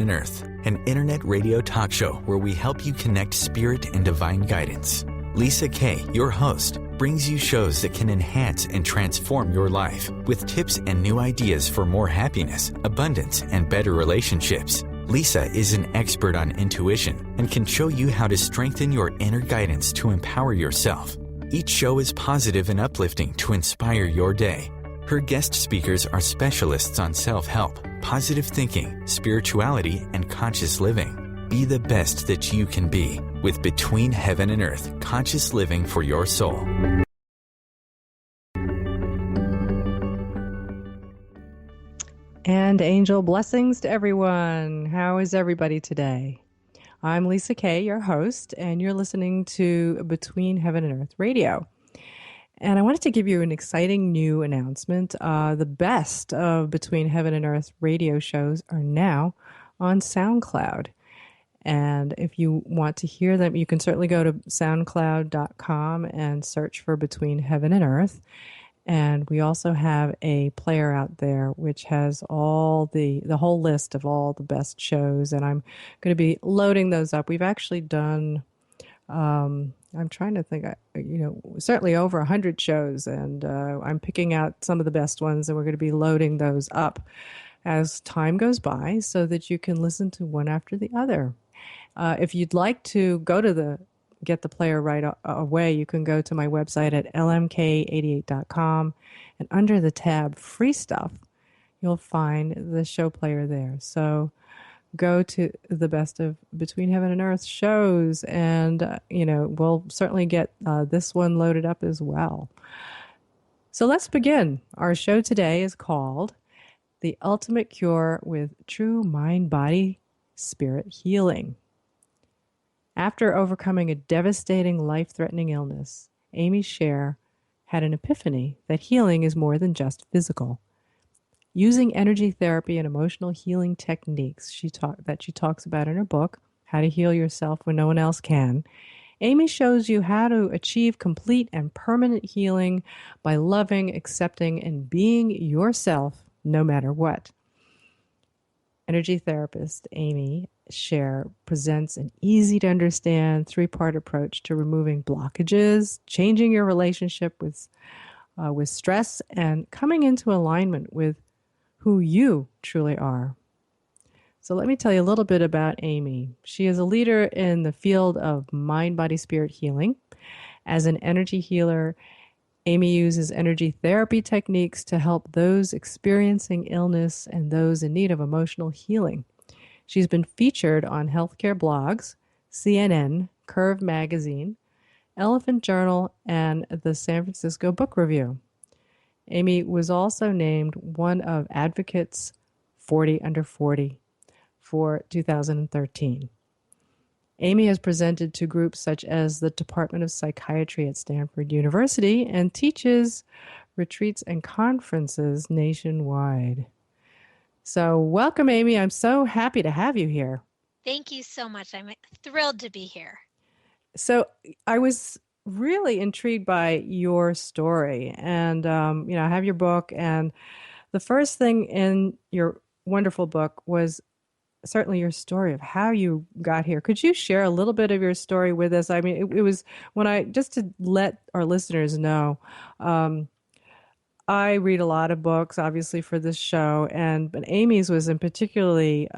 and Earth, an internet radio talk show where we help you connect spirit and divine guidance. Lisa Kay, your host, brings you shows that can enhance and transform your life with tips and new ideas for more happiness, abundance, and better relationships. Lisa is an expert on intuition and can show you how to strengthen your inner guidance to empower yourself. Each show is positive and uplifting to inspire your day. Her guest speakers are specialists on self-help, positive thinking, spirituality, and conscious living. Be the best that you can be with Between Heaven and Earth, Conscious Living for Your Soul. And angel blessings to everyone. How is everybody today? I'm Lisa Kay, your host, and you're listening to Between Heaven and Earth Radio. And I wanted to give you an exciting new announcement. The best of Between Heaven and Earth radio shows are now on SoundCloud. And if you want to hear them, you can certainly go to soundcloud.com and search for Between Heaven and Earth. And we also have a player out there which has all the whole list of all the best shows. And I'm going to be loading those up. We've actually done, I'm trying to think, certainly over 100 shows. And I'm picking out some of the best ones, and we're going to be loading those up as time goes by so that you can listen to one after the other. If you'd like to get the player right away, you can go to my website at lmk88.com, and under the tab Free Stuff, you'll find the show player there. So go to the best of Between Heaven and Earth shows, and we'll certainly get this one loaded up as well. So let's begin. Our show today is called The Ultimate Cure with True Mind, Body, Spirit Healing. After overcoming a devastating, life-threatening illness, Amy Scher had an epiphany that healing is more than just physical. Using energy therapy and emotional healing techniques that she talks about in her book, How to Heal Yourself When No One Else Can, Amy shows you how to achieve complete and permanent healing by loving, accepting, and being yourself no matter what. Energy therapist Amy Scher presents an easy-to-understand three-part approach to removing blockages, changing your relationship with stress, and coming into alignment with who you truly are. So let me tell you a little bit about Amy. She is a leader in the field of mind, body, spirit healing. As an energy healer, Amy uses energy therapy techniques to help those experiencing illness and those in need of emotional healing. She's been featured on healthcare blogs, CNN, Curve Magazine, Elephant Journal, and the San Francisco Book Review. Amy was also named one of Advocate's 40 Under 40 for 2013. Amy has presented to groups such as the Department of Psychiatry at Stanford University and teaches retreats and conferences nationwide. So welcome, Amy. I'm so happy to have you here. Thank you so much. I'm thrilled to be here. So I was really intrigued by your story, and I have your book, and the first thing in your wonderful book was certainly your story of how you got here. Could you share a little bit of your story with us? I mean, it was just to let our listeners know, I read a lot of books, obviously, for this show, but Amy's was in particularly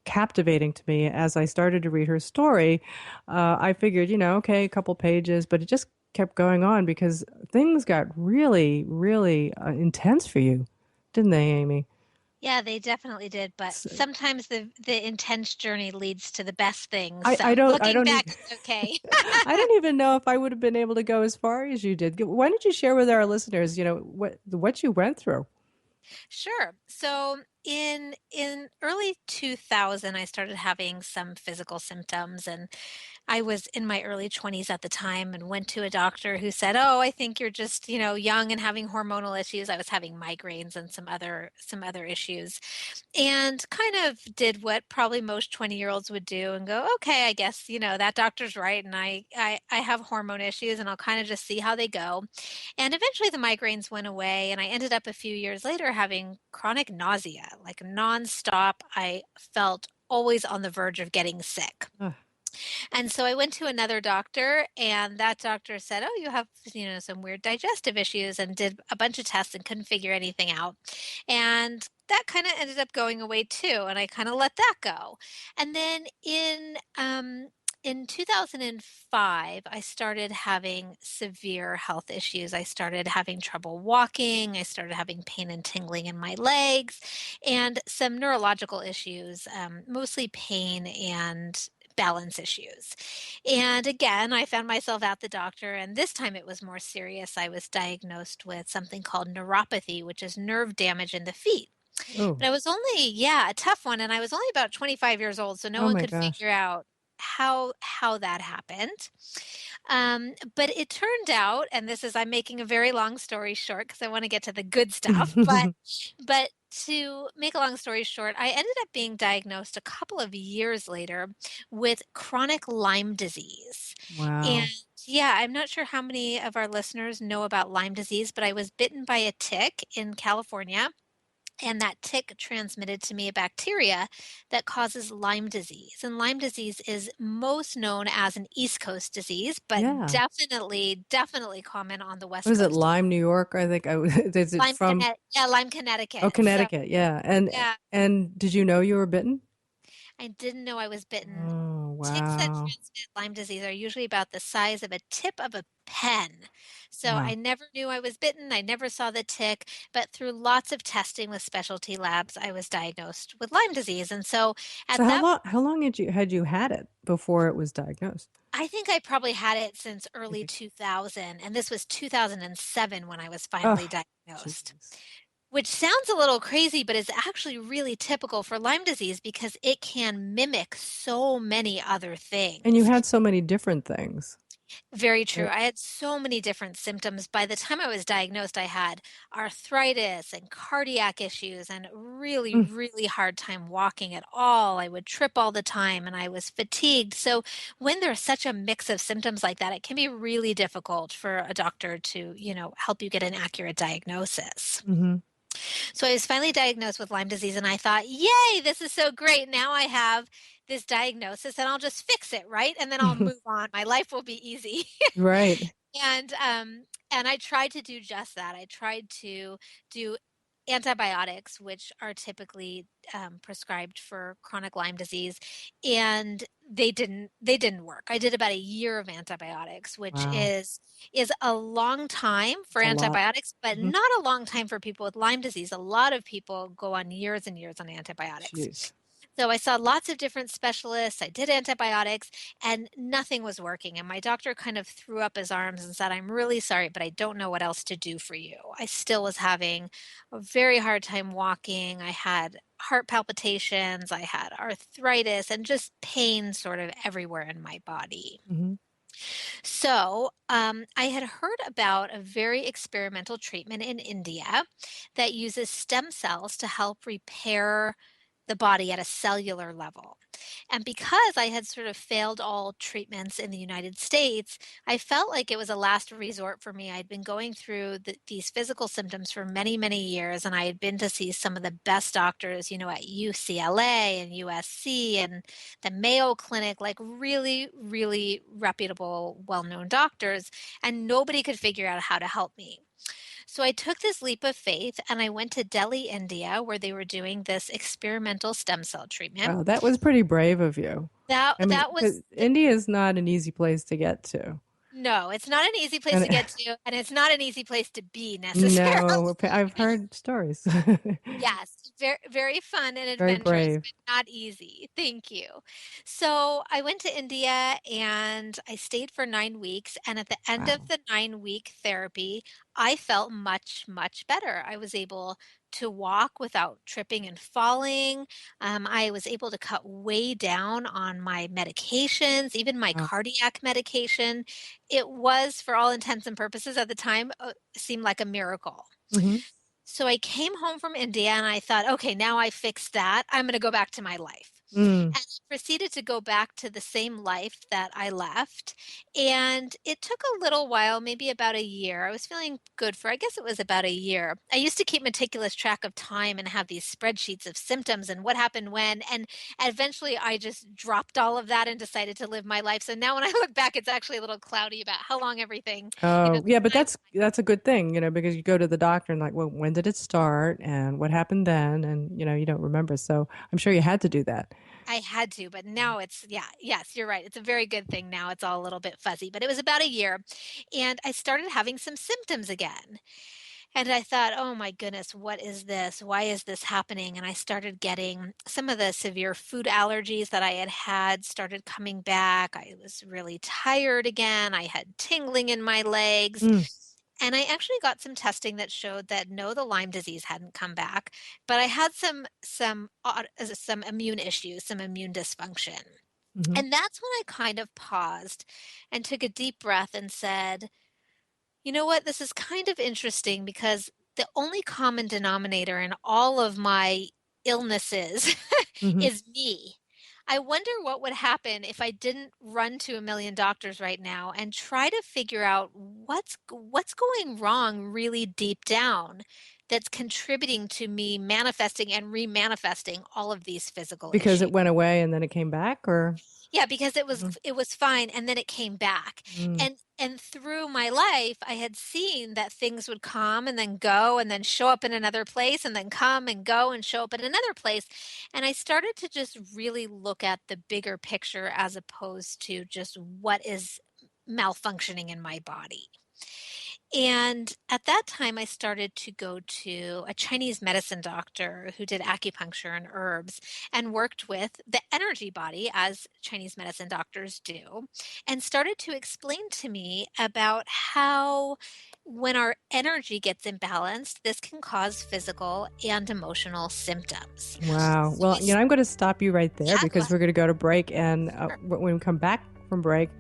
captivating to me. As I started to read her story, I figured, okay, a couple pages, but it just kept going on because things got really, really intense for you, didn't they, Amy? Yeah, they definitely did. But sometimes the intense journey leads to the best things. Looking back, it's okay. I don't even know if I would have been able to go as far as you did. Why don't you share with our listeners, what you went through? Sure. So in early 2000, I started having some physical symptoms, and I was in my early 20s at the time and went to a doctor who said, "Oh, I think you're just, young and having hormonal issues." I was having migraines and some other issues. And kind of did what probably most 20-year-olds would do and go, "Okay, I guess, that doctor's right and I have hormone issues and I'll kind of just see how they go." And eventually the migraines went away and I ended up a few years later having chronic nausea, like nonstop. I felt always on the verge of getting sick. Ugh. And so I went to another doctor and that doctor said, "Oh, you have, some weird digestive issues," and did a bunch of tests and couldn't figure anything out. And that kind of ended up going away too. And I kind of let that go. And then in 2005, I started having severe health issues. I started having trouble walking. I started having pain and tingling in my legs and some neurological issues, mostly pain and balance issues. And again, I found myself at the doctor, and this time it was more serious. I was diagnosed with something called neuropathy, which is nerve damage in the feet. Oh, But I was only, yeah, a tough one, and I was only about 25 years old, so no oh one my could gosh. figure out how that happened. But it turned out, and I'm making a very long story short because I want to get to the good stuff, but to make a long story short, I ended up being diagnosed a couple of years later with chronic Lyme disease. And Wow. yeah, I'm not sure how many of our listeners know about Lyme disease, but I was bitten by a tick in California. And that tick transmitted to me a bacteria that causes Lyme disease. And Lyme disease is most known as an East Coast disease, but Yeah. definitely common on the West Was it Coast. Lyme, New York? I think is it Lyme, from Yeah, Lyme, Oh, Connecticut. So Connecticut. Yeah. yeah, And did you know you were bitten? I didn't know I was bitten. Oh, Ticks that wow. transmit Lyme disease are usually about the size of a tip of a pen. So I Wow. never knew I was bitten. I never saw the tick, but through lots of testing with specialty labs, I was diagnosed with Lyme disease. And so So at that point, how long had you had it before it was diagnosed? I think I probably had it since early Okay. 2000, and this was 2007 when I was finally Oh, diagnosed. jeez. Which sounds a little crazy, but is actually really typical for Lyme disease because it can mimic so many other And you things. had so many different things. Very true. Right. I had so many different symptoms. By the time I was diagnosed, I had arthritis and cardiac issues and really, Mm, really hard time walking at all. I would trip all the time and I was fatigued. So when there's such a mix of symptoms like that, it can be really difficult for a doctor to, help you get an accurate diagnosis. hmm So I was finally diagnosed with Lyme disease and I thought, yay, this is so great. Now I have this diagnosis and I'll just fix it, right? And then I'll move on. My life will be easy. Right. And I tried to do just that. I tried to do antibiotics, which are typically prescribed for chronic Lyme disease, and they didn't work. I did about a year of antibiotics, which Wow. is a long time for It's a lot. antibiotics, but Hmm not a long time for people with Lyme disease. A lot of people go on years and years on antibiotics. Jeez. So I saw lots of different specialists. I did antibiotics and nothing was working. And my doctor kind of threw up his arms and said, "I'm really sorry, but I don't know what else to do for you." I still was having a very hard time walking. I had heart palpitations. I had arthritis and just pain sort of everywhere in my body. hmm So, I had heard about a very experimental treatment in India that uses stem cells to help repair the body at a cellular level. And because I had sort of failed all treatments in the United States, I felt like it was a last resort for me. I'd been going through these physical symptoms for many, many years, and I had been to see some of the best doctors, at UCLA and USC and the Mayo Clinic, like really, really reputable, well known doctors, and nobody could figure out how to help me. So I took this leap of faith and I went to Delhi, India, where they were doing this experimental stem cell treatment. Wow, that was pretty brave of you. That I mean, that 'cause was India is not an easy place to get to. no, it's not an easy place And to get to, and it's not an easy place to be necessarily. no, I've heard stories. Yes, very very fun and Very adventurous, brave. but not easy. Thank you. So I went to India and I stayed for 9 weeks. And at the end of Wow. the 9-week therapy, I felt much, much better. I was able to walk without tripping and falling. I was able to cut way down on my medications, even my Wow. cardiac medication. It was, for all intents and purposes at the time, seemed like a miracle. Hmm. So I came home from India and I thought, okay, now I fixed that. I'm going to go back to my life. Mm. And I proceeded to go back to the same life that I left. And it took a little while, maybe about a year. I was feeling good for, I guess it was about a year. I used to keep meticulous track of time and have these spreadsheets of symptoms and what happened when. And eventually I just dropped all of that and decided to live my life. So now when I look back, it's actually a little cloudy about how long everything, Oh, the yeah, but time. that's a good thing, because you go to the doctor and like, well, when did it start and what happened then? And you don't remember. So I'm sure you had to do that. I had to, but now it's, yeah, yes, you're right. It's a very good thing now. It's all a little bit fuzzy, but it was about a year and I started having some symptoms again. And I thought, oh my goodness, what is this? Why is this happening? And I started getting some of the severe food allergies that I had had started coming back. I was really tired again. I had tingling in my legs. Mm. And I actually got some testing that showed that no, the Lyme disease hadn't come back, but I had some immune issues, some immune dysfunction. Hmm. And that's when I kind of paused and took a deep breath and said, you know what? This is kind of interesting because the only common denominator in all of my illnesses Hmm. is me. I wonder what would happen if I didn't run to a million doctors right now and try to figure out what's going wrong really deep down that's contributing to me manifesting and remanifesting all of these physical Because issues. it went away and then it came back, or? Yeah, because it was Mhm. it was fine and then it came back. Mm. And through my life, I had seen that things would come and then go and then show up in another place and then come and go and show up in another place. And I started to just really look at the bigger picture as opposed to just what is malfunctioning in my body. And at that time, I started to go to a Chinese medicine doctor who did acupuncture and herbs and worked with the energy body, as Chinese medicine doctors do, and started to explain to me about how when our energy gets imbalanced, this can cause physical and emotional symptoms. Wow. So Well, I'm going to stop you right there yeah, go because ahead. we're going to go to break. And Sure. when we come back from break,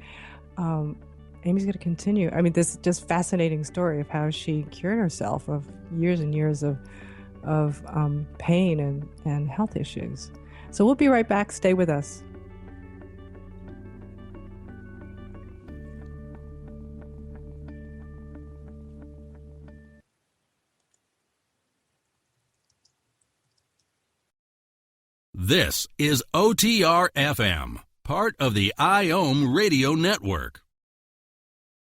um, Amy's going to continue. I mean, this just fascinating story of how she cured herself of years and years of pain and health issues. So we'll be right back. Stay with us. This is OTR FM, part of the IOM radio network.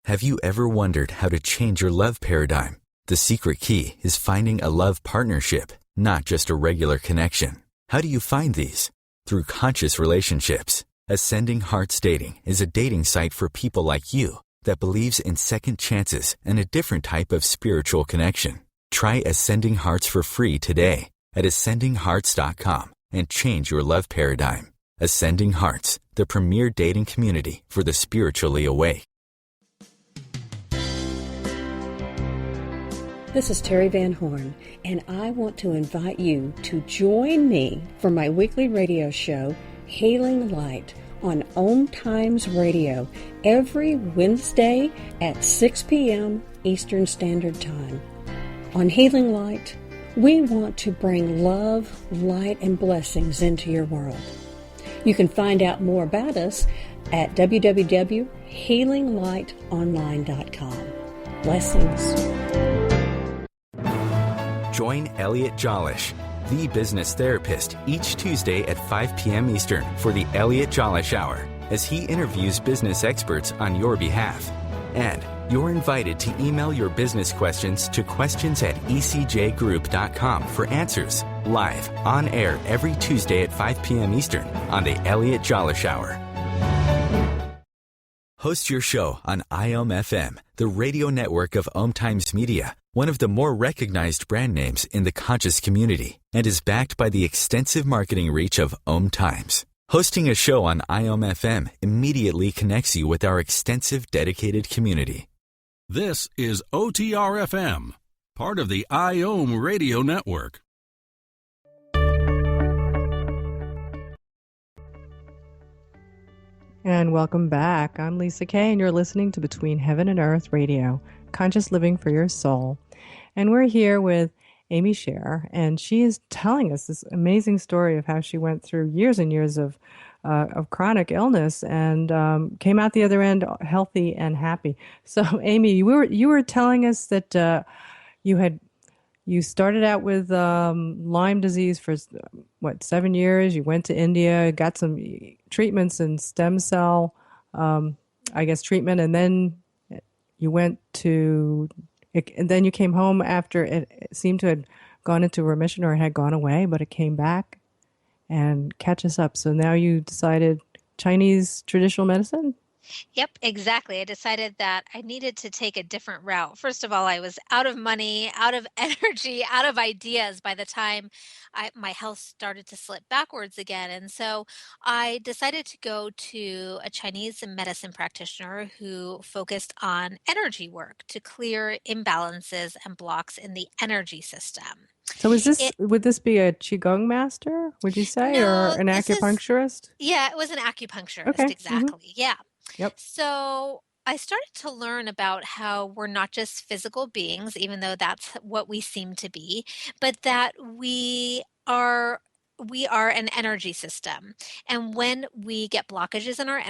Have you ever wondered how to change your love paradigm? The secret key is finding a love partnership, not just a regular connection. How do you find these? Through conscious relationships. Ascending Hearts Dating is a dating site for people like you that believes in second chances and a different type of spiritual connection. Try Ascending Hearts for free today at ascendinghearts.com and change your love paradigm. Ascending Hearts, the premier dating community for the spiritually awake. This is Terry Van Horn, and I want to invite you to join me for my weekly radio show, Hailing Light, on OMTimes Radio, every Wednesday at 6 p.m. Eastern Standard Time. On Hailing Light, we want to bring love, light, and blessings into your world. You can find out more about us at www.healinglightonline.com. Blessings. Join Elliot Jollish, the business therapist, each Tuesday at 5 p.m. Eastern for the Elliot Jollish Hour, as he interviews business experts on your behalf. And you're invited to email your business questions to questions@ecjgroup.com for answers, live, on air every Tuesday at 5 p.m. Eastern on the Elliot Jollish Hour. Host your show on IOM FM, the radio network of OMTimes Media, one of the more recognized brand names in the conscious community, and is backed by the extensive marketing reach of OMTimes. Hosting a show on IOM FM immediately connects you with our extensive dedicated community. This is OTR FM. part of the IOM Radio Network. And welcome back. I'm Lisa Kay, and you're listening to Between Heaven and Earth Radio, Conscious Living for Your Soul. And we're here with Amy Scher, and she is telling us this amazing story of how she went through years and years of chronic illness and came out the other end healthy and happy. So, Amy, you were telling us that you started out with Lyme disease for, 7 years? You went to India, got some treatments and stem cell, treatment, and then you went to, and then you came home after it seemed to have gone into remission or it had gone away, but it came back and catch us up. So now you decided Chinese traditional medicine? Yep, exactly. I decided that I needed to take a different route. First of all, I was out of money, out of energy, out of ideas by the time my health started to slip backwards again. And so I decided to go to a Chinese medicine practitioner who focused on energy work to clear imbalances and blocks in the energy system. So would this be a Qigong master, would you say, or No, an acupuncturist? it was an acupuncturist. Okay. Exactly. Mm-hmm. Yeah. Yep. So I started to learn about how we're not just physical beings, even though that's what we seem to be, but that we are an energy system. And when we get blockages in our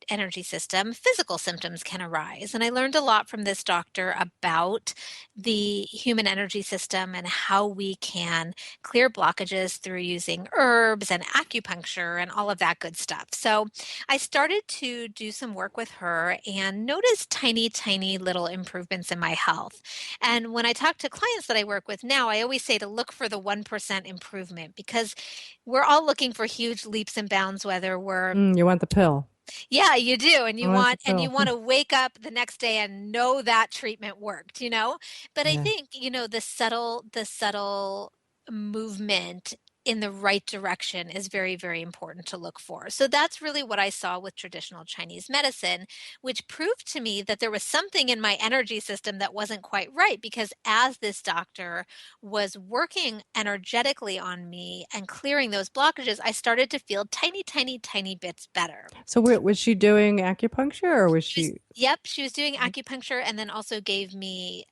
energy system, physical symptoms can arise. And I learned a lot from this doctor about the human energy system and how we can clear blockages through using herbs and acupuncture and all of that good stuff. So I started to do some work with her and noticed tiny, tiny little improvements in my health. And when I talk to clients that I work with now, I always say to look for the 1% improvement, because we're all looking for huge leaps and bounds, whether we're You want the pill. yeah, you do. And you want to wake up the next day and know that treatment worked, But I Yeah. think, the subtle movement in the right direction is very, very important to look for. So that's really what I saw with traditional Chinese medicine, which proved to me that there was something in my energy system that wasn't quite right, because as this doctor was working energetically on me and clearing those blockages, I started to feel tiny, tiny, tiny bits better. So was she doing acupuncture, or was she? Yep, she was doing acupuncture, and then also gave me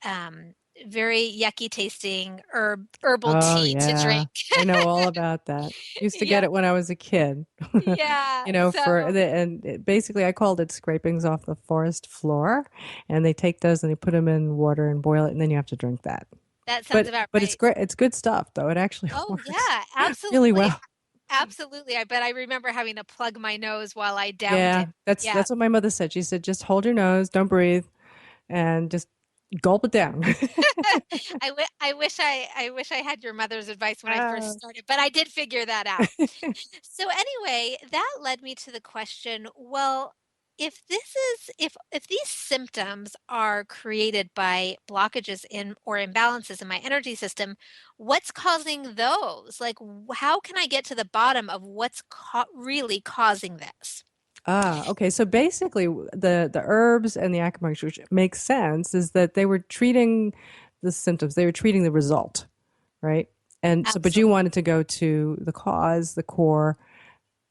very yucky tasting herbal tea to drink. I know all about that. Used to get it when I was a kid. Yeah. Basically I called it scrapings off the forest floor, and they take those and they put them in water and boil it, and then you have to drink that. That sounds about right. But it's great. It's good stuff, though. It actually works. Yeah, absolutely. Really well. Absolutely. I remember having to plug my nose while I downed it. That's what my mother said. She said, just hold your nose, don't breathe, and just gulp it down. I wish I had your mother's advice when I first started, but I did figure that out. So anyway, that led me to the question, well, if these symptoms are created by blockages in or imbalances in my energy system, what's causing those? Like, how can I get to the bottom of what's really causing this? Okay. So basically, the herbs and the acupuncture, which makes sense, is that they were treating the symptoms. They were treating the result, right? And Absolutely. so, but you wanted to go to the cause, the core.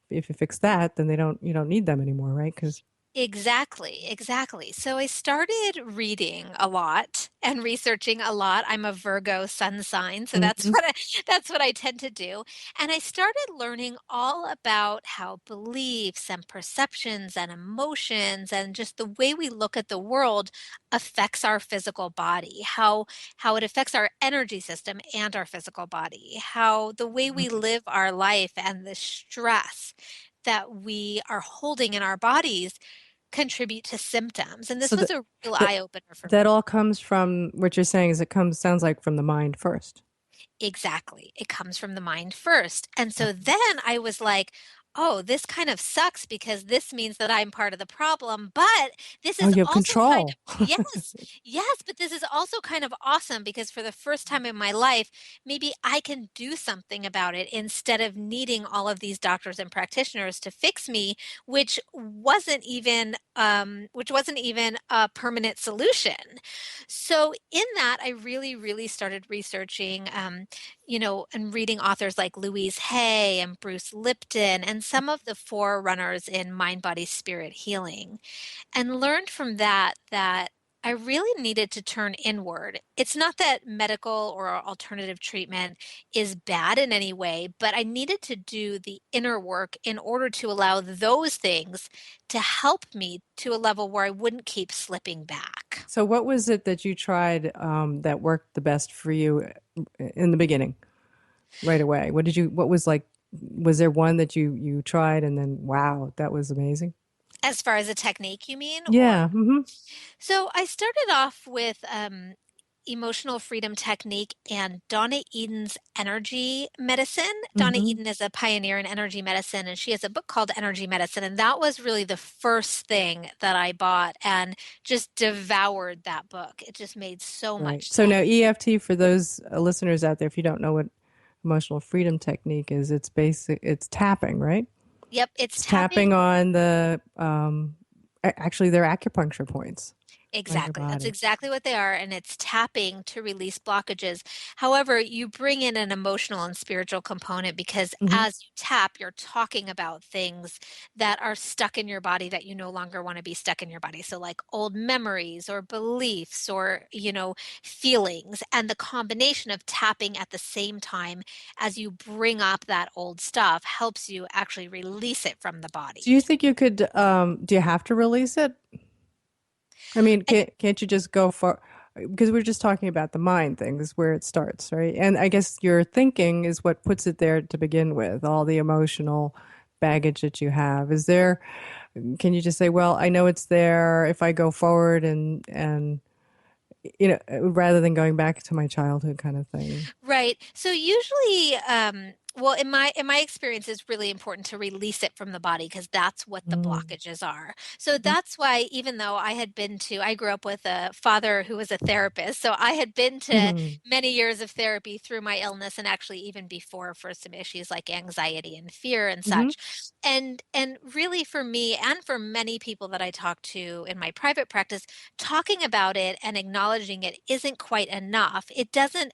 If you fix that, then you don't need them anymore, right? Because Exactly. So I started reading a lot and researching a lot. I'm a Virgo sun sign, so that's what I tend to do. And I started learning all about how beliefs and perceptions and emotions and just the way we look at the world affects our physical body, how it affects our energy system and our physical body, how the way we live our life and the stress that we are holding in our bodies contribute to symptoms. And this was a real eye-opener for me. That all comes from what you're saying is sounds like from the mind first. Exactly. It comes from the mind first. And so then I was like, oh, this kind of sucks because this means that I'm part of the problem, but this Oh, is you have also kind control. of, yes, yes, but this is also kind of awesome because for the first time in my life, maybe I can do something about it instead of needing all of these doctors and practitioners to fix me, which wasn't even a permanent solution. So in that, I really, really started researching, and reading authors like Louise Hay and Bruce Lipton and some of the forerunners in mind, body, spirit healing, and learned from that I really needed to turn inward. It's not that medical or alternative treatment is bad in any way, but I needed to do the inner work in order to allow those things to help me to a level where I wouldn't keep slipping back. So what was it that you tried that worked the best for you in the beginning, right away? What was like, was there one that you tried and then, wow, that was amazing? As far as a technique, you mean? Yeah. Or Hmm. so I started off with emotional freedom technique and Donna Eden's energy medicine. Donna Hmm. Eden is a pioneer in energy medicine, and she has a book called Energy Medicine. And that was really the first thing that I bought and just devoured that book. It just made so Right. much So now sense. EFT, for those listeners out there, if you don't know what emotional freedom technique is, it's tapping, right? Yep, it's It's tapping tapping. on actually their acupuncture points on your Exactly. That's body. exactly what they are. And it's tapping to release blockages. However, you bring in an emotional and spiritual component because Hmm. as you tap, you're talking about things that are stuck in your body that you no longer want to be stuck in your body. So, like old memories or beliefs or, feelings. And the combination of tapping at the same time as you bring up that old stuff helps you actually release it from the Do you body. think you could, do you have to release it? I mean, can't you just go for, because we're just talking about the mind thing, is where it starts, right? And I guess your thinking is what puts it there to begin with, all the emotional baggage that you have. Can you just say, well, I know it's there if I go forward and rather than going back to my childhood kind of thing? Right. So usually, well, in my experience, it's really important to release it from the body because that's what the Mm-hmm. blockages are. So that's why, even though I grew up with a father who was a therapist, so I had been to Mm-hmm. many years of therapy through my illness, and actually even before for some issues like anxiety and fear and Mm-hmm. such. And really, for me and for many people that I talk to in my private practice, talking about it and acknowledging it isn't quite enough. It doesn't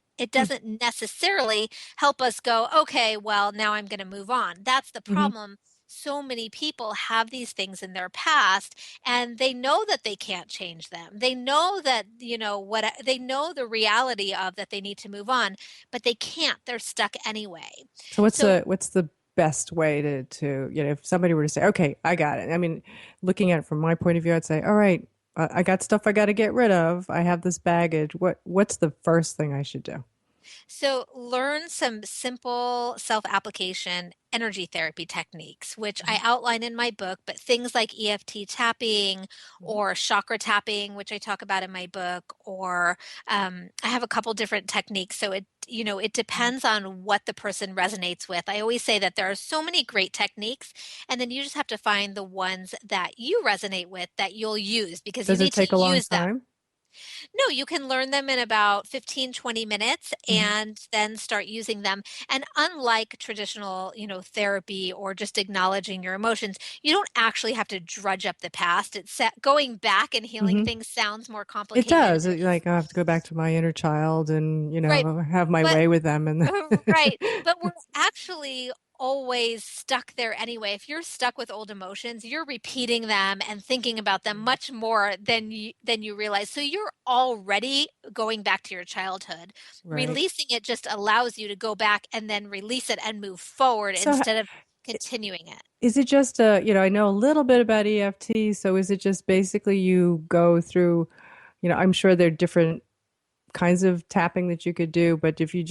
necessarily help us go, okay, well, now I'm going to move on. That's the Mm-hmm. problem. So many people have these things in their past and they know that they can't change them. They know that, they know the reality of that they need to move on, but they can't. They're stuck anyway. So So what's the best way to if somebody were to say, okay, I got it. I mean, looking at it from my point of view, I'd say, all right, I got stuff I got to get rid of. I have this baggage. What's the first thing I should do? So, learn some simple self application energy therapy techniques, which I outline in my book, but things like EFT tapping Mhm. or chakra tapping, which I talk about in my book, or I have a couple different techniques. So, it depends on what the person resonates with. I always say that there are so many great techniques, and then you just have to find the ones that you resonate with that you'll use because you Does it need to take a long use them. time? No, you can learn them in about 15, 20 minutes Hmm. and then start using them. And unlike traditional, therapy or just acknowledging your emotions, you don't actually have to drudge up the past. Going back and healing Hmm. things sounds more It complicated does. and it is. Like I have to go back to my inner child and Right. have my But way with them and Right. But we're actually always stuck there anyway. If you're stuck with old emotions, you're repeating them and thinking about them much more than you realize. So you're already going back to your childhood. right. Releasing it just allows you to go back and then release it and move forward So instead of continuing it. is it just I know a little bit about EFT, so is it just basically you go through, I'm sure there are different kinds of tapping that you could do, but if you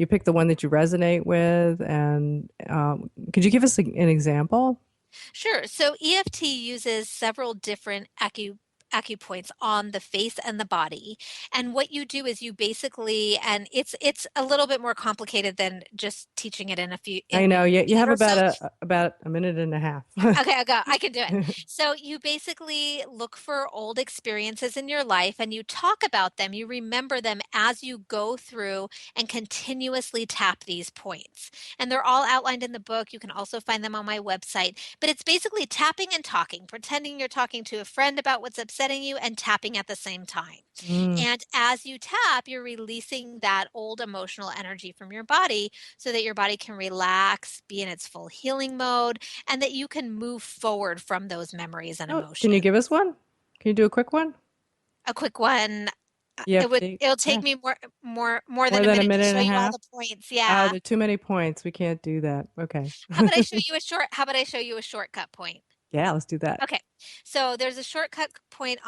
pick the one that you resonate with, and could you give us an example? Sure. So EFT uses several different acupoints on the face and the body. And what you do is you basically, and it's a little bit more complicated than just teaching it in a I know. You minute have or so. about a minute and a half. Okay, I can do it. So you basically look for old experiences in your life and you talk about them. You remember them as you go through and continuously tap these points. And they're all outlined in the book. You can also find them on my website. But it's basically tapping and talking, pretending you're talking to a friend about what's upsetting you and tapping at the same time. Mm. And as you tap, you're releasing that old emotional energy from your body so that your body can relax, be in its full healing mode, and that you can move forward from those memories and Oh, emotions. can you give us one? Can you do a quick one? A quick one. EFT. It'll take me more than a minute to show and a you all half. the points. Oh, Yeah. there are too many points. We can't do that. Okay. How about I show you a shortcut point? Yeah, let's do that. Okay, so there's a shortcut point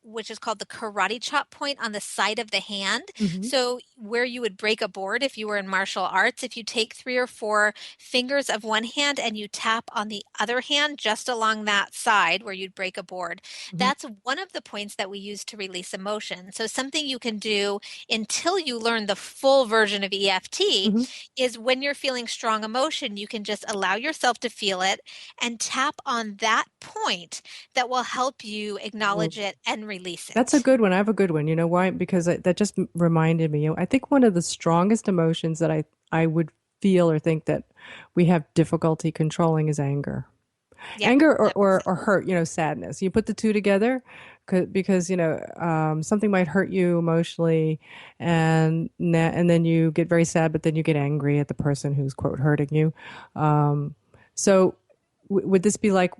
which is called the karate chop point on the side of the hand. Mm-hmm. So where you would break a board if you were in martial arts, if you take 3 or 4 fingers of one hand and you tap on the other hand just along that side where you'd break a board, that's one of the points that we use to release emotion. So something you can do until you learn the full version of EFT is when you're feeling strong emotion, you can just allow yourself to feel it and tap on that point that will help you acknowledge it and release it. That's a good one. I have a good one. You know why? Because that just reminded me. I think one of the strongest emotions that I would feel or think that we have difficulty controlling is anger. Yeah, anger or hurt, sadness. You put the two together because, something might hurt you emotionally and then you get very sad, but then you get angry at the person who's, quote, hurting you. So would this be like,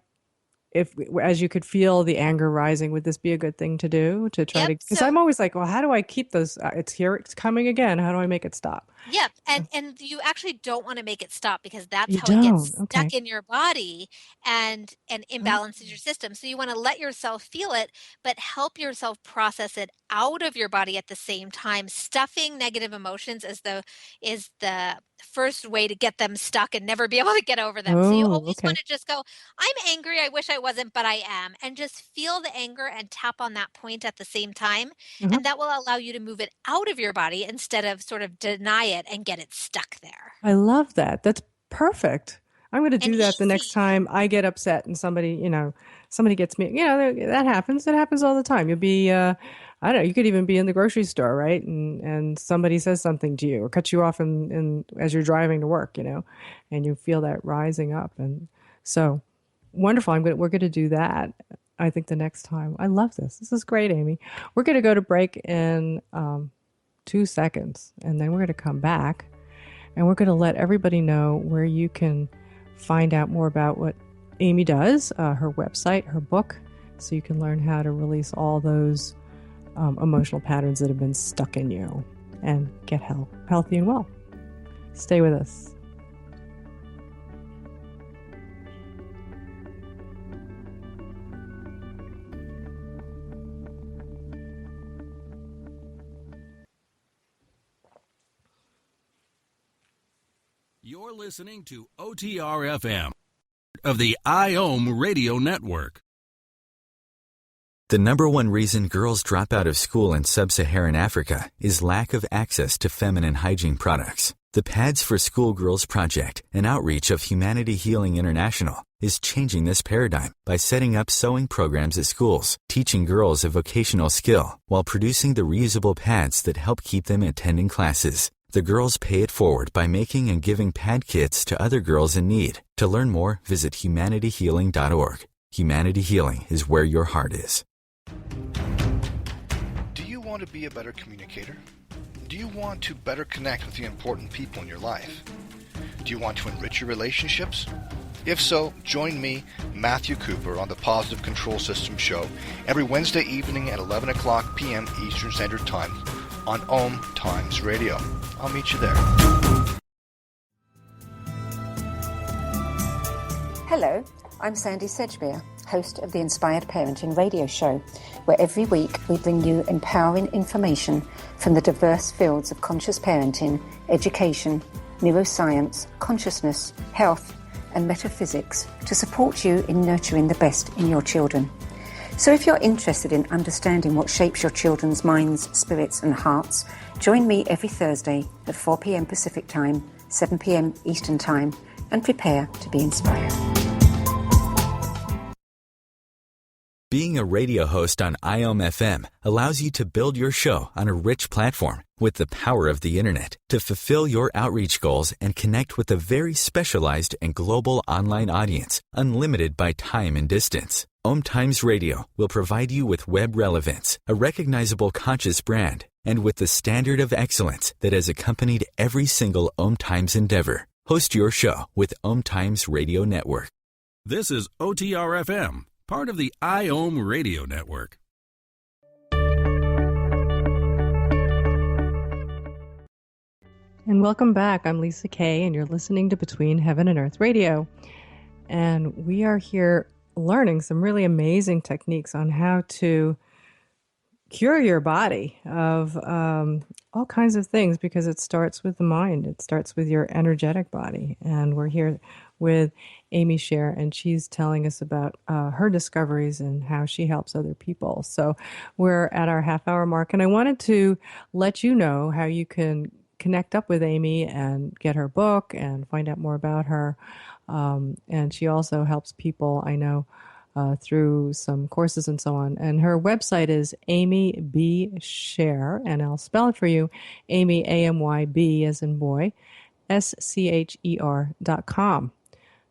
as you could feel the anger rising, would this be a good thing to do to try to, because I'm always like, well, how do I keep those? It's here, it's coming again. How do I make it stop? Yep. And you actually don't want to make it stop because that's how it gets stuck in your body and imbalances your system. So you want to let yourself feel it, but help yourself process it out of your body at the same time. Stuffing negative emotions is the first way to get them stuck and never be able to get over them. So you always want to just go, I'm angry. I wish I wasn't, but I am. And just feel the anger and tap on that point at the same time. And that will allow you to move it out of your body instead of sort of deny it and get it stuck there. I love that. That's perfect. I'm going to do that the next time I get upset and somebody gets me, that happens. It happens all the time. You'll be, I don't know, you could even be in the grocery store, right? And somebody says something to you or cuts you off as you're driving to work, and you feel that rising up. And so wonderful. We're going to do that. I think the next time. I love this. This is great, Amy. We're going to go to break in 2 seconds, and then we're going to come back and we're going to let everybody know where you can find out more about what Amy does, her website, her book, so you can learn how to release all those emotional patterns that have been stuck in you and get healthy and well. Stay with us. You're listening to OTR FM of the IOM Radio Network. The number one reason girls drop out of school in sub-Saharan Africa is lack of access to feminine hygiene products. The Pads for Schoolgirls Project, an outreach of Humanity Healing International, is changing this paradigm by setting up sewing programs at schools, teaching girls a vocational skill while producing the reusable pads that help keep them attending classes. The girls pay it forward by making and giving pad kits to other girls in need. To learn more, visit humanityhealing.org. Humanity Healing is where your heart is. Do you want to be a better communicator? Do you want to better connect with the important people in your life? Do you want to enrich your relationships? If so, join me, Matthew Cooper, on the Positive Control System Show every Wednesday evening at 11 o'clock p.m. Eastern Standard Time on OMTimes Radio. I'll meet you there. Hello, I'm Sandy Sedgbeer, host of the Inspired Parenting Radio Show, where every week we bring you empowering information from the diverse fields of conscious parenting, education, neuroscience, consciousness, health, and metaphysics to support you in nurturing the best in your children. So if you're interested in understanding what shapes your children's minds, spirits and hearts, join me every Thursday at 4 p.m. Pacific Time, 7 p.m. Eastern Time, and prepare to be inspired. Being a radio host on IOM FM allows you to build your show on a rich platform with the power of the internet to fulfill your outreach goals and connect with a very specialized and global online audience, unlimited by time and distance. OMTimes Radio will provide you with web relevance, a recognizable conscious brand, and with the standard of excellence that has accompanied every single OMTimes endeavor. Host your show with OMTimes Radio Network. This is OTR-FM, part of the IOM Radio Network. And welcome back. I'm Lisa Kay, and you're listening to Between Heaven and Earth Radio. And we are here learning some really amazing techniques on how to cure your body of all kinds of things, because it starts with the mind. It starts with your energetic body. And we're here with Amy Scher, and she's telling us about her discoveries and how she helps other people. So we're at our half-hour mark, and I wanted to let you know how you can connect up with Amy and get her book and find out more about her. And she also helps people, I know, through some courses and so on. And her website is Amy B. Scher, and I'll spell it for you, Amy, A-M-Y-B as in boy, SCHER.com.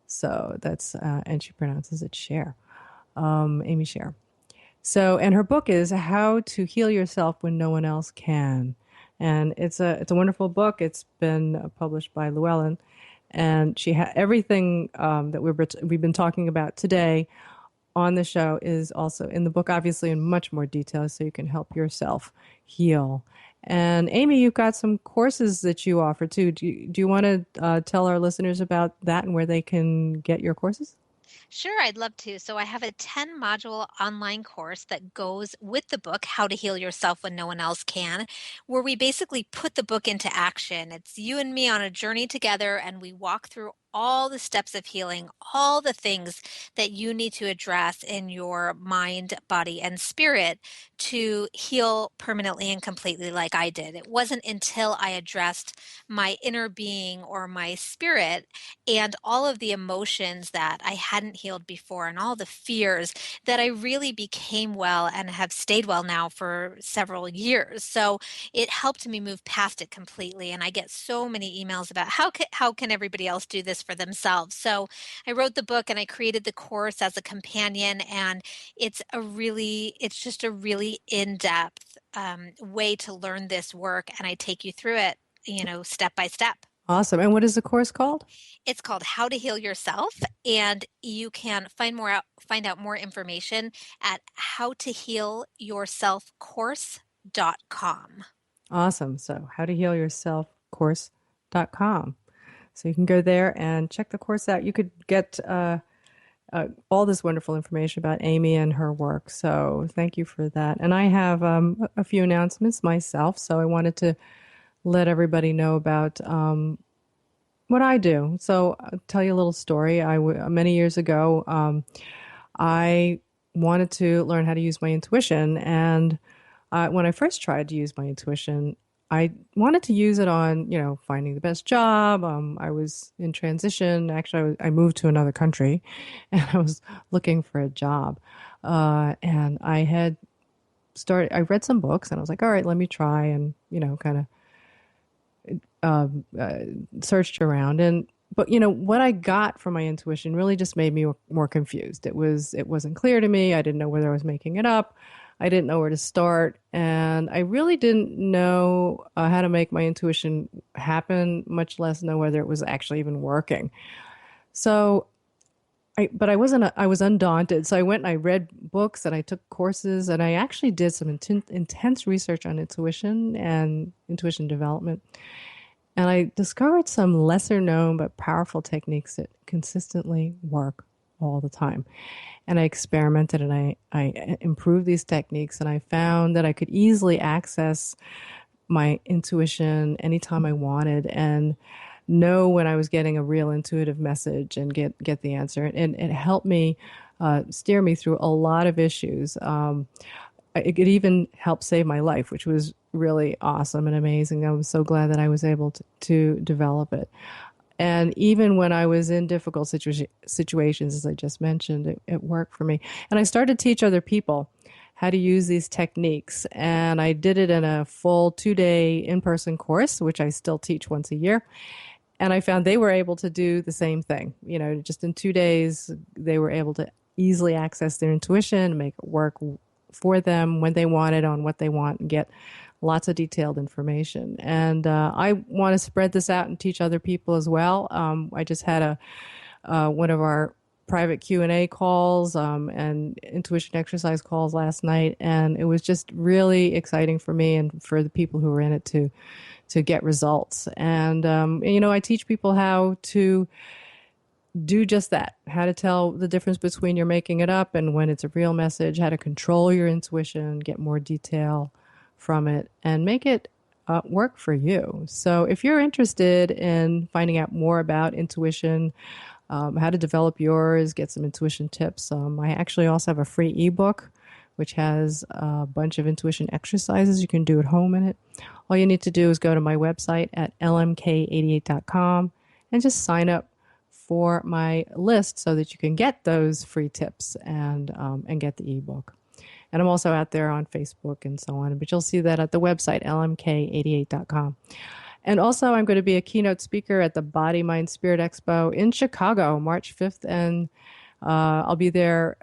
So that's, and she pronounces it Scher, Amy Scher. So, and her book is How to Heal Yourself When No One Else Can. And it's a wonderful book. It's been published by Llewellyn, and she everything that we've been talking about today on the show is also in the book, obviously in much more detail, so you can help yourself heal. And Amy, you've got some courses that you offer too. Do you want to tell our listeners about that and where they can get your courses? Sure, I'd love to. So I have a 10-module online course that goes with the book, How to Heal Yourself When No One Else Can, where we basically put the book into action. It's you and me on a journey together, and we walk through all the steps of healing, all the things that you need to address in your mind, body, and spirit to heal permanently and completely like I did. It wasn't until I addressed my inner being or my spirit and all of the emotions that I hadn't healed before and all the fears that I really became well and have stayed well now for several years. So it helped me move past it completely. And I get so many emails about how can everybody else do this for themselves. So I wrote the book and I created the course as a companion, and it's just a really in-depth way to learn this work, and I take you through it, step by step. Awesome. And what is the course called? It's called How to Heal Yourself, and you can find out more information at howtohealyourselfcourse.com. Awesome. So howtohealyourselfcourse.com. So you can go there and check the course out. You could get all this wonderful information about Amy and her work. So thank you for that. And I have a few announcements myself. So I wanted to let everybody know about what I do. So I'll tell you a little story. Many years ago, I wanted to learn how to use my intuition. And when I first tried to use my intuition, I wanted to use it on, finding the best job. I was in transition. Actually, I moved to another country, and I was looking for a job. And I read some books, and I was like, all right, let me try, and, kind of searched around. But what I got from my intuition really just made me more confused. It wasn't clear to me. I didn't know whether I was making it up. I didn't know where to start, and I really didn't know how to make my intuition happen, much less know whether it was actually even working. So, I was undaunted. So I went and I read books and I took courses, and I actually did some intense research on intuition and intuition development. And I discovered some lesser known but powerful techniques that consistently work all the time. And I experimented, and I improved these techniques, and I found that I could easily access my intuition anytime I wanted and know when I was getting a real intuitive message and get the answer. And it helped me steer me through a lot of issues. It could even help save my life, which was really awesome and amazing. I was so glad that I was able to develop it. And even when I was in difficult situations, as I just mentioned, it worked for me. And I started to teach other people how to use these techniques. And I did it in a full 2-day in-person course, which I still teach once a year. And I found they were able to do the same thing. You know, just in 2 days, they were able to easily access their intuition, make it work for them when they want it, on what they want, and get lots of detailed information. And I want to spread this out and teach other people as well. I just had one of our private Q&A calls and intuition exercise calls last night, and it was just really exciting for me and for the people who were in it to get results. And I teach people how to do just that, how to tell the difference between you're making it up and when it's a real message, how to control your intuition, get more detail from it, and make it work for you. So if you're interested in finding out more about intuition, how to develop yours, get some intuition tips, I actually also have a free ebook which has a bunch of intuition exercises you can do at home in it. All you need to do is go to my website at lmk88.com and just sign up for my list so that you can get those free tips and get the ebook. And I'm also out there on Facebook and so on, but you'll see that at the website, lmk88.com. And also, I'm going to be a keynote speaker at the Body, Mind, Spirit Expo in Chicago, March 5th, and I'll be there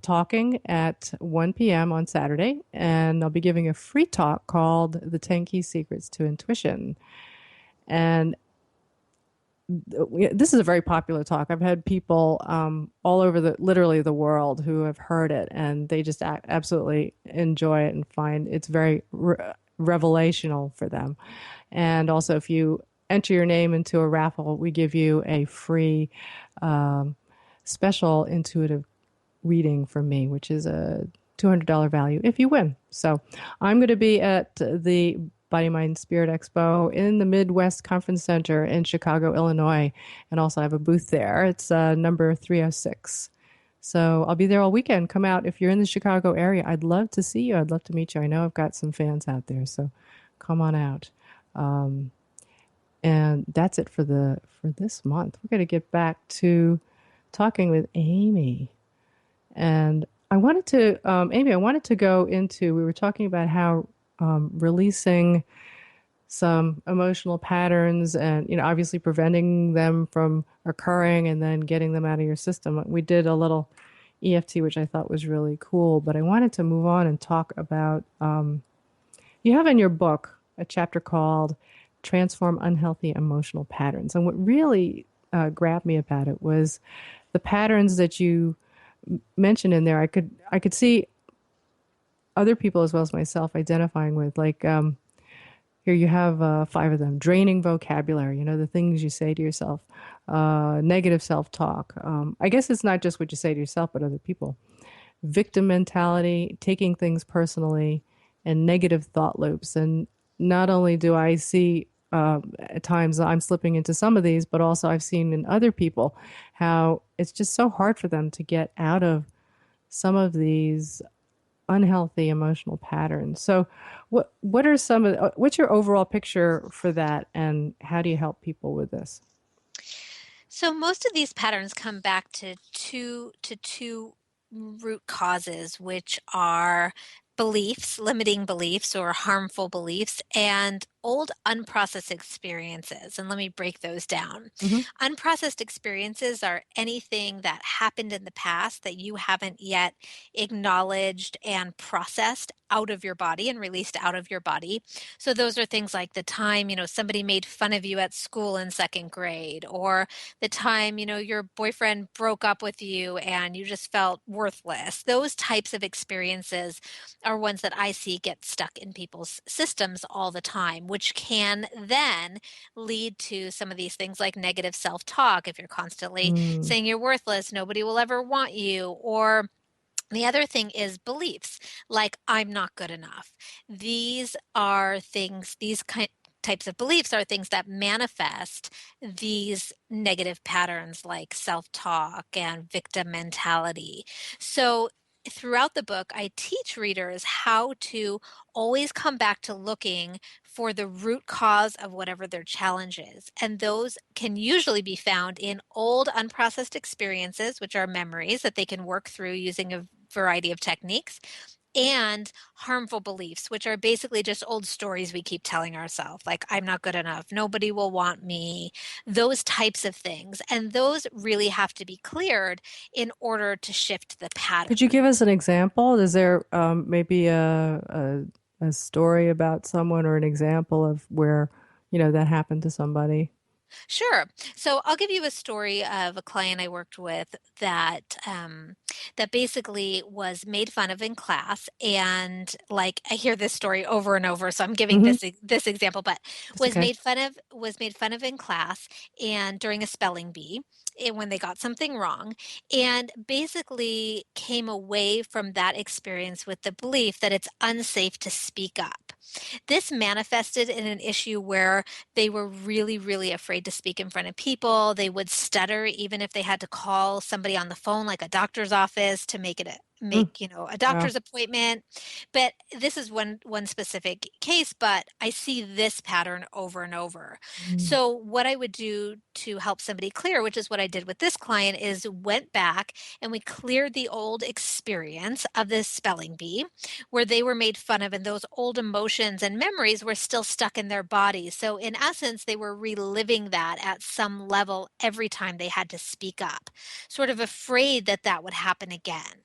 talking at 1 p.m. on Saturday, and I'll be giving a free talk called The 10 Key Secrets to Intuition. And this is a very popular talk. I've had people all over literally the world who have heard it, and they just absolutely enjoy it and find it's very revelational for them. And also, if you enter your name into a raffle, we give you a free special intuitive reading from me, which is a $200 value if you win. So I'm going to be at the Body, Mind, Spirit Expo in the Midwest Conference Center in Chicago, Illinois, and also I have a booth there. It's number 306. So I'll be there all weekend. Come out if you're in the Chicago area. I'd love to see you. I'd love to meet you. I know I've got some fans out there, so come on out. And that's it for this month. We're going to get back to talking with Amy. And I wanted to, Amy, I wanted to go into, we were talking about how releasing some emotional patterns and, obviously preventing them from occurring and then getting them out of your system. We did a little EFT, which I thought was really cool, but I wanted to move on and talk about, you have in your book a chapter called Transform Unhealthy Emotional Patterns. And what really grabbed me about it was the patterns that you mentioned in there. I could see other people as well as myself identifying with, like, here you have 5 of them. Draining vocabulary, the things you say to yourself, negative self-talk. I guess it's not just what you say to yourself, but other people. Victim mentality, taking things personally, and negative thought loops. And not only do I see at times I'm slipping into some of these, but also I've seen in other people how it's just so hard for them to get out of some of these unhealthy emotional patterns. So what are what's your overall picture for that, and how do you help people with this? So most of these patterns come back to two root causes, which are beliefs, limiting beliefs or harmful beliefs, and old unprocessed experiences. And let me break those down. Mm-hmm. Unprocessed experiences are anything that happened in the past that you haven't yet acknowledged and processed out of your body and released out of your body. So those are things like the time, somebody made fun of you at school in 2nd grade, or the time, your boyfriend broke up with you and you just felt worthless. Those types of experiences are ones that I see get stuck in people's systems all the time, which can then lead to some of these things like negative self-talk. If you're constantly saying you're worthless, nobody will ever want you, or the other thing is beliefs, like I'm not good enough. These are things, these types of beliefs are things that manifest these negative patterns like self-talk and victim mentality. So throughout the book, I teach readers how to always come back to looking for the root cause of whatever their challenge is. And those can usually be found in old unprocessed experiences, which are memories that they can work through using a variety of techniques, and harmful beliefs, which are basically just old stories we keep telling ourselves, like, I'm not good enough, nobody will want me, those types of things. And those really have to be cleared in order to shift the pattern. Could you give us an example? Is there maybe a story about someone or an example of where, that happened to somebody? Sure. So I'll give you a story of a client I worked with that that basically was made fun of in class, and like I hear this story over and over, so I'm giving this example, but That's okay. was made fun of in class and during a spelling bee when they got something wrong, and basically came away from that experience with the belief that it's unsafe to speak up. This manifested in an issue where they were really, really afraid to speak in front of people. They would stutter even if they had to call somebody on the phone, like a doctor's office, to make a doctor's appointment. But this is one specific case, but I see this pattern over and over. So what I would do to help somebody clear, which is what I did with this client, is went back and we cleared the old experience of this spelling bee where they were made fun of, and those old emotions and memories were still stuck in their bodies. So in essence, they were reliving that at some level every time they had to speak up, sort of afraid that that would happen again.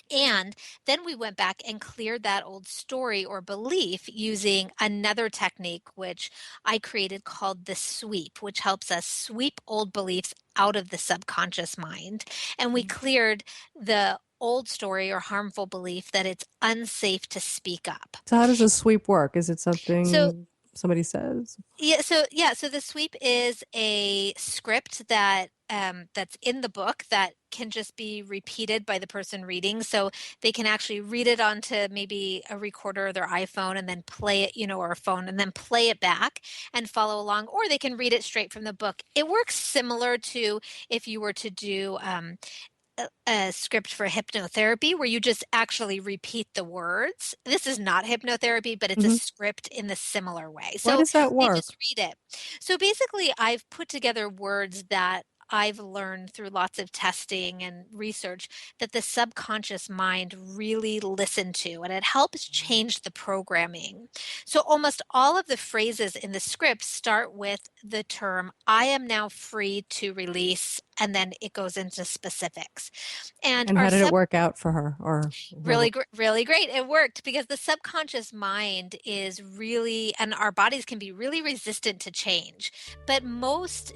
And then we went back and cleared that old story or belief using another technique, which I created called the sweep, which helps us sweep old beliefs out of the subconscious mind. And we cleared the old story or harmful belief that it's unsafe to speak up. So how does a sweep work? Is it something somebody says? So the sweep is a script that that's in the book that can just be repeated by the person reading. So they can actually read it onto maybe a recorder or their iPhone and then play it, or a phone, and then play it back and follow along, or they can read it straight from the book. It works similar to if you were to do a script for hypnotherapy where you just actually repeat the words. This is not hypnotherapy, but it's a script in the similar way. So Why does that work? they just read it. So basically, I've put together words that I've learned through lots of testing and research that the subconscious mind really listened to, and it helps change the programming. So almost all of the phrases in the script start with the term, I am now free to release, and then it goes into specifics. And how did it work out for her? Or really great. It worked because the subconscious mind is really, and our bodies can be really resistant to change. But most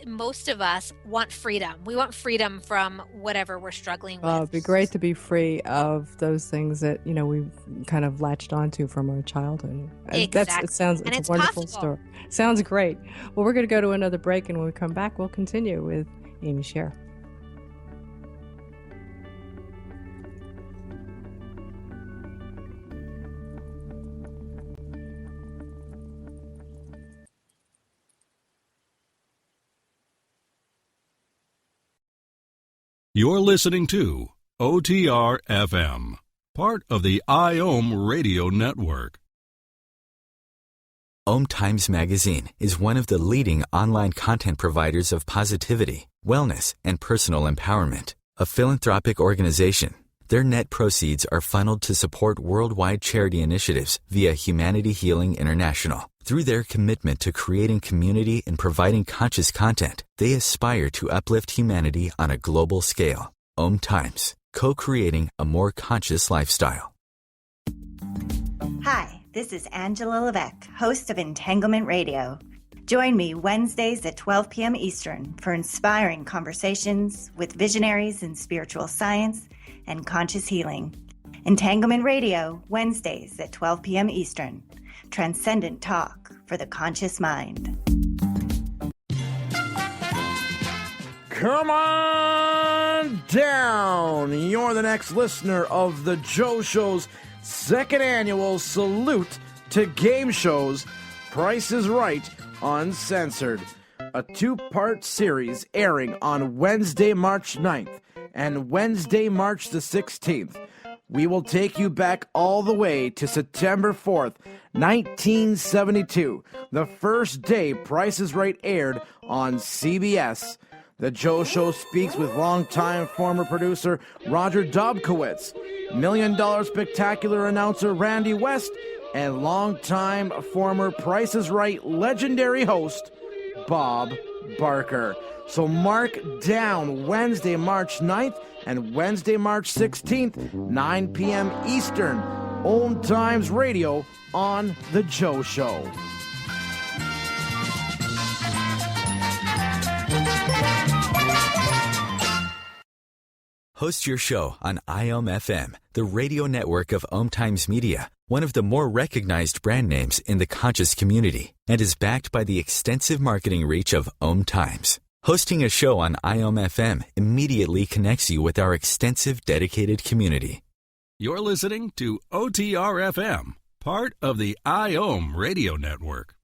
of us want freedom. We want freedom from whatever we're struggling with. It'd be great to be free of those things that, we've kind of latched onto from our childhood. Exactly. It's a wonderful story. Sounds great. Well, we're going to go to another break, and when we come back, we'll continue with Amy Scher. You're listening to OTR FM, part of the IOM radio network. OMTimes Magazine is one of the leading online content providers of positivity, wellness, and personal empowerment. A philanthropic organization, their net proceeds are funneled to support worldwide charity initiatives via Humanity Healing International. Through their commitment to creating community and providing conscious content, they aspire to uplift humanity on a global scale. OMTimes, co-creating a more conscious lifestyle. Hi, this is Angela Levesque, host of Entanglement Radio. Join me Wednesdays at 12 p.m. Eastern for inspiring conversations with visionaries in spiritual science and conscious healing. Entanglement Radio, Wednesdays at 12 p.m. Eastern. Transcendent talk for the conscious mind. Come on down. You're the next listener of the Joe Show's second annual Salute to Game Shows Price is Right Uncensored, a two-part series airing on Wednesday, March 9th and Wednesday, March the 16th. We will take you back all the way to September 4th, 1972, the first day Price is Right aired on CBS. The Joe Show speaks with longtime former producer Roger Dobkowitz, $1 Million Spectacular announcer Randy West, and longtime former Price is Right legendary host Bob Barker. So mark down Wednesday, March 9th and Wednesday, March 16th, 9 p.m. Eastern, OMTimes Radio on The Joe Show. Host your show on IOM FM, the radio network of OMTimes Media, one of the more recognized brand names in the conscious community, and is backed by the extensive marketing reach of OMTimes. Hosting a show on IOM FM immediately connects you with our extensive dedicated community. You're listening to OTR FM, part of the IOM radio network.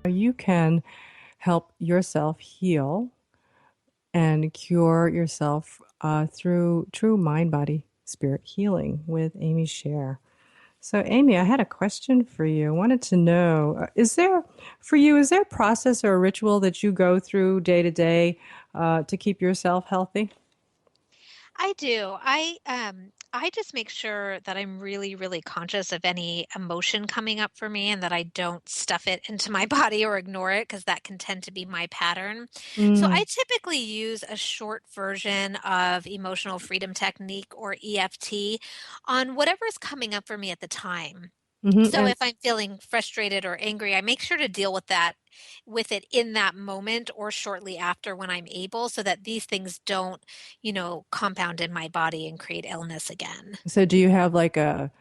You can help yourself heal and cure yourself through true mind, body, spirit healing with Amy Scher. So, Amy, I had a question for you. I wanted to know, is there a process or a ritual that you go through day to day to keep yourself healthy? I do. I just make sure that I'm really, really conscious of any emotion coming up for me and that I don't stuff it into my body or ignore it, because that can tend to be my pattern. So I typically use a short version of emotional freedom technique, or EFT, on whatever is coming up for me at the time. So if I'm feeling frustrated or angry, I make sure to deal with it in that moment or shortly after when I'm able, so that these things don't, compound in my body and create illness again. So do you have like a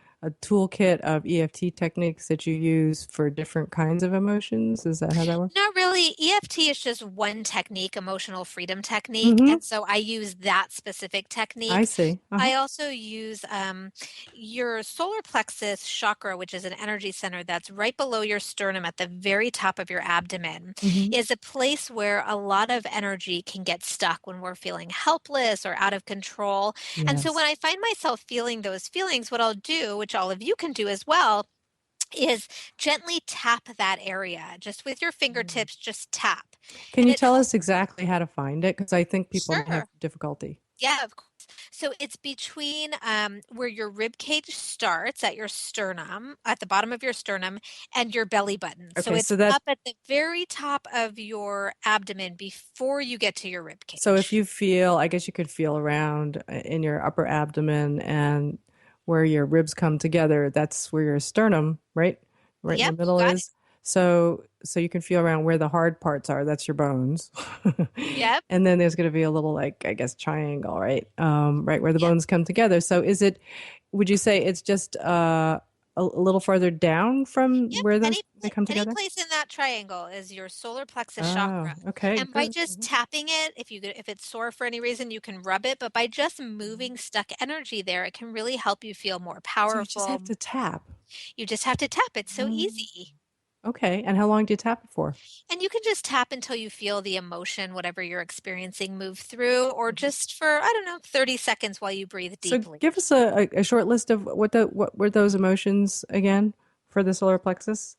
toolkit of EFT techniques that you use for different kinds of emotions? Is that how that works? Not really. EFT is just one technique, emotional freedom technique. And so I use that specific technique. I see. I also use your solar plexus chakra, which is an energy center that's right below your sternum at the very top of your abdomen, is a place where a lot of energy can get stuck when we're feeling helpless or out of control. Yes. And so when I find myself feeling those feelings, what I'll do, which all of you can do as well, is gently tap that area. Just with your fingertips, just tap. Can you tell us exactly how to find it? Because I think people Sure. have difficulty. Yeah, of course. So it's between where your rib cage starts at your sternum, at the bottom of your sternum, and your belly button. So Okay, it's so that- up at the very top of your abdomen before you get to your rib cage. So if you feel, I guess you could feel around in your upper abdomen and where your ribs come together, that's where your sternum, right? Right in the middle got is. So you can feel around where the hard parts are. That's your bones. Yep. And then there's going to be a little, like, I guess, triangle, right? Right where the bones come together. So would you say it's just a little farther down from where they come together? Any place in that triangle is your solar plexus chakra. Okay. And by just tapping it, if it's sore for any reason, you can rub it. But by just moving stuck energy there, it can really help you feel more powerful. So you just have to tap. You just have to tap. It's so easy. Okay. And how long do you tap it for? And you can just tap until you feel the emotion, whatever you're experiencing, move through, or just for, 30 seconds while you breathe deeply. So give us a short list of what were those emotions again for the solar plexus?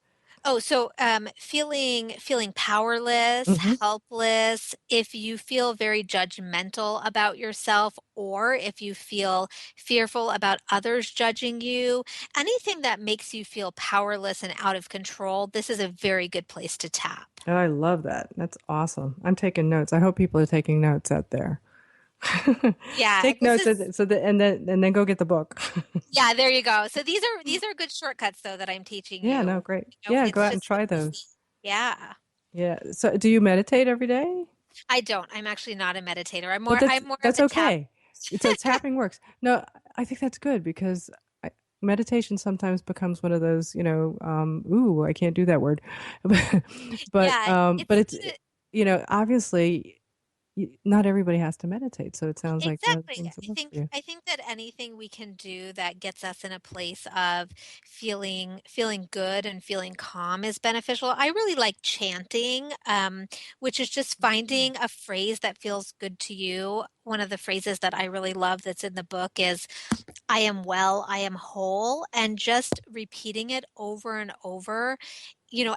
Oh, so feeling powerless, helpless, if you feel very judgmental about yourself, or if you feel fearful about others judging you, anything that makes you feel powerless and out of control, this is a very good place to tap. Oh, I love that. That's awesome. I'm taking notes. I hope people are taking notes out there. Yeah. Take notes and then go get the book. Yeah, there you go. So these are good shortcuts though that I'm teaching you. Yeah, no, great. Yeah, go out and try those. Yeah. Yeah. So do you meditate every day? I don't. I'm actually not a meditator. I'm Well, more that's of a okay. So tapping works. No, I think that's good because meditation sometimes becomes one of those, I can't do that word. but it's obviously not everybody has to meditate. So it sounds like one of the Exactly. things that works for you. I think that anything we can do that gets us in a place of feeling good and feeling calm is beneficial. I really like chanting, which is just finding a phrase that feels good to you. One of the phrases that I really love that's in the book is I am well, I am whole, and just repeating it over and over,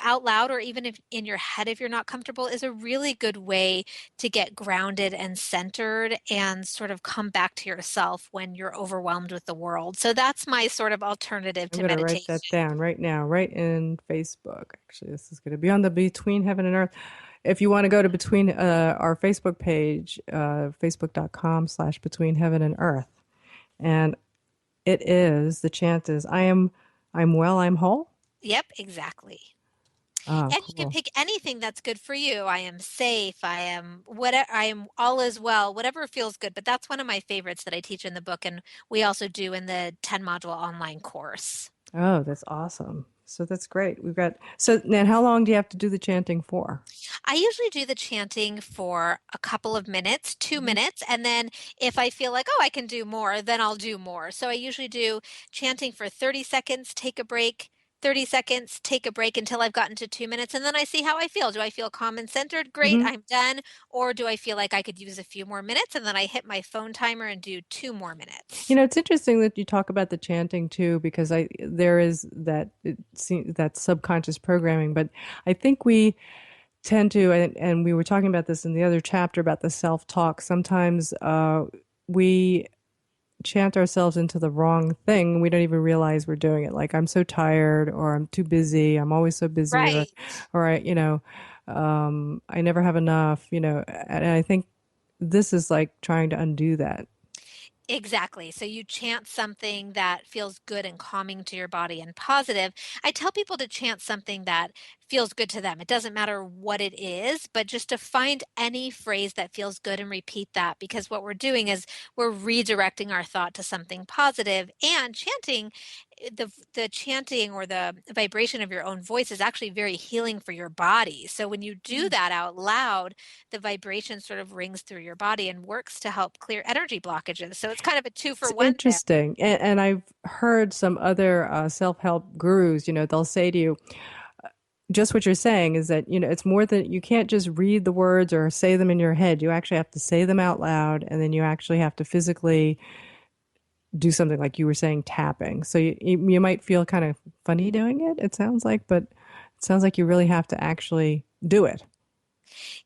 out loud or even if in your head if you're not comfortable is a really good way to get grounded and centered and sort of come back to yourself when you're overwhelmed with the world. So that's my sort of alternative I'm to going to write meditation. that down right now, right in Facebook. Actually, this is going to be on the Between Heaven and Earth. If you want to go to between our Facebook page, facebook.com/between heaven and earth. And the chant is, I'm well, I'm whole. Yep, exactly. Oh, And you can cool. pick anything that's good for you. I am safe. I am all is well, whatever feels good. But that's one of my favorites that I teach in the book. And we also do in the 10 module online course. Oh, that's awesome. So that's great. So now how long do you have to do the chanting for? I usually do the chanting for a couple of minutes, 2 minutes, and then if I feel like, oh, I can do more, then I'll do more. So I usually do chanting for 30 seconds, take a break, 30 seconds, take a break until I've gotten to 2 minutes, and then I see how I feel. Do I feel calm and centered? Great, Mm-hmm. I'm done. Or do I feel like I could use a few more minutes? And then I hit my phone timer and do 2 more minutes. It's interesting that you talk about the chanting too, because there is that subconscious programming, but I think we tend to, and we were talking about this in the other chapter about the self-talk. Sometimes we chant ourselves into the wrong thing. We don't even realize we're doing it. Like, I'm so tired, or I'm too busy. I'm always so busy, Right. or I never have enough. And I think this is like trying to undo that. Exactly. So you chant something that feels good and calming to your body and positive. I tell people to chant something that feels good to them. It doesn't matter what it is, but just to find any phrase that feels good and repeat that, because what we're doing is we're redirecting our thought to something positive. And chanting, the chanting or the vibration of your own voice is actually very healing for your body. So when you do that out loud, the vibration sort of rings through your body and works to help clear energy blockages. So it's kind of a two for It's one there. interesting. And I've heard some other self-help gurus, they'll say to you, just what you're saying is that, it's more than, you can't just read the words or say them in your head. You actually have to say them out loud, and then you actually have to physically do something like you were saying, tapping. So you might feel kind of funny doing it, it sounds like, but it sounds like you really have to actually do it.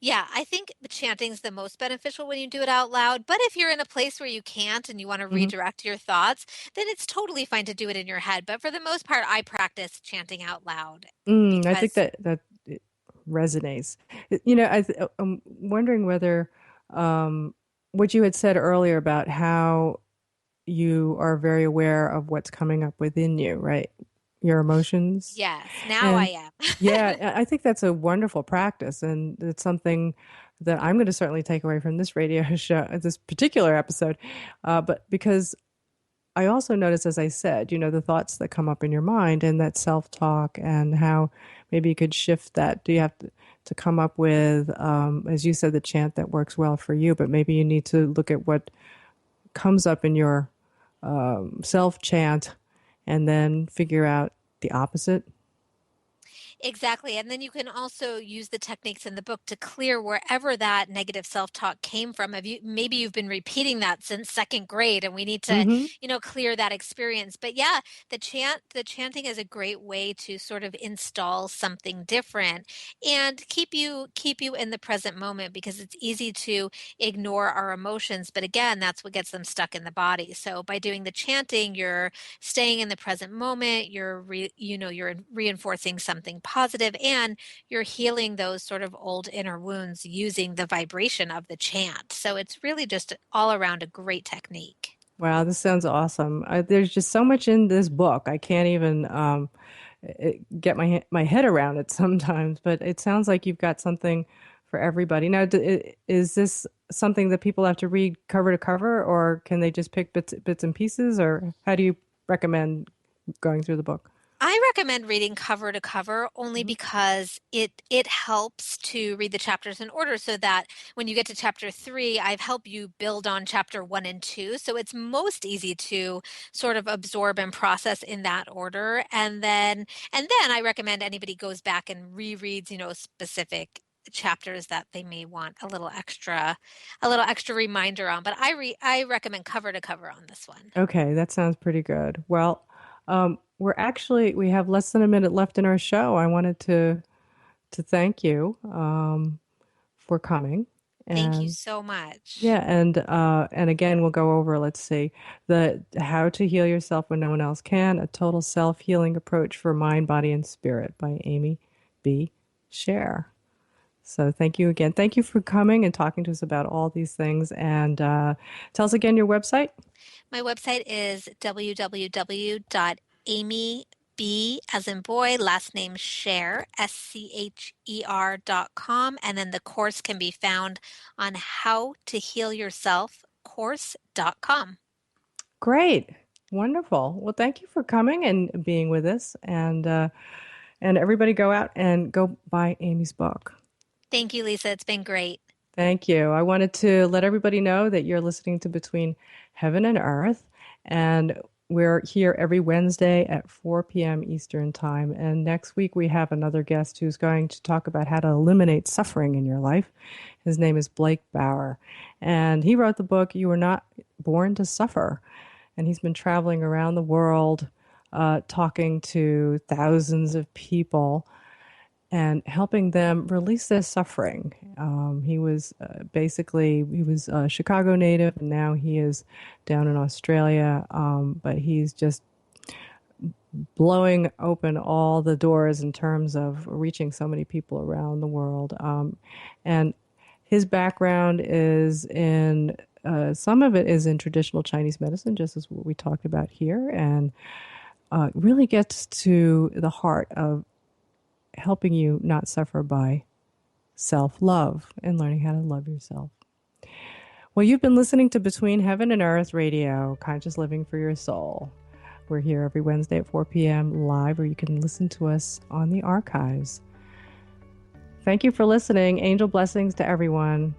Yeah, I think chanting is the most beneficial when you do it out loud. But if you're in a place where you can't and you want to Mm-hmm. redirect your thoughts, then it's totally fine to do it in your head. But for the most part, I practice chanting out loud I think because that it resonates. I'm wondering whether what you had said earlier about how you are very aware of what's coming up within you, right? Your emotions. yes, now I And am. yeah, I think that's a wonderful practice. And it's something that I'm going to certainly take away from this radio show, this particular episode. But because I also notice, as I said, the thoughts that come up in your mind and that self-talk, and how maybe you could shift that. Do you have to come up with, as you said, the chant that works well for you, but maybe you need to look at what comes up in your self-chant and then figure out the opposite. Exactly. And then you can also use the techniques in the book to clear wherever that negative self-talk came from. Maybe you've been repeating that since second grade and we need to, Mm-hmm. clear that experience. But yeah, the chanting is a great way to sort of install something different and keep you in the present moment, because it's easy to ignore our emotions. But again, that's what gets them stuck in the body. So by doing the chanting, you're staying in the present moment, you're reinforcing something positive, and you're healing those sort of old inner wounds using the vibration of the chant. So it's really just all around a great technique. Wow, this sounds awesome. There's just so much in this book. I can't even get my head around it sometimes, but it sounds like you've got something for everybody. Now, is this something that people have to read cover to cover, or can they just pick bits and pieces, or how do you recommend going through the book? I recommend reading cover to cover only because it helps to read the chapters in order so that when you get to chapter 3, I've helped you build on chapter 1 and 2. So it's most easy to sort of absorb and process in that order. And then I recommend anybody goes back and rereads, specific chapters that they may want a little extra reminder on. But I recommend cover to cover on this one. Okay, that sounds pretty good. Well, we have less than a minute left in our show. I wanted to thank you for coming. Thank you And so much. yeah, and again, we'll go over, let's see, the How to Heal Yourself When No One Else Can, a total self-healing approach for mind, body, and spirit by Amy B. Scher. So thank you again. Thank you for coming and talking to us about all these things. And tell us again your website. My website is www.amyb, as in boy, last name Scher, SCHER.com. And then the course can be found on howtohealyourselfcourse.com. Great. Wonderful. Well, thank you for coming and being with us. And everybody go out and go buy Amy's book. Thank you, Lisa. It's been great. Thank you. I wanted to let everybody know that you're listening to Between Heaven and Earth, and we're here every Wednesday at 4 p.m. Eastern Time. And next week we have another guest who's going to talk about how to eliminate suffering in your life. His name is Blake Bauer, and he wrote the book, You Were Not Born to Suffer. And he's been traveling around the world talking to thousands of people and helping them release their suffering. He was a Chicago native, and now he is down in Australia, but he's just blowing open all the doors in terms of reaching so many people around the world. And his background is in, some of it is in traditional Chinese medicine, just as what we talked about here, and really gets to the heart of helping you not suffer by self-love and learning how to love yourself. Well, you've been listening to Between Heaven and Earth Radio, Conscious Living for Your Soul. We're here every Wednesday at 4 p.m. live, or you can listen to us on the archives. Thank you for listening. Angel blessings to everyone.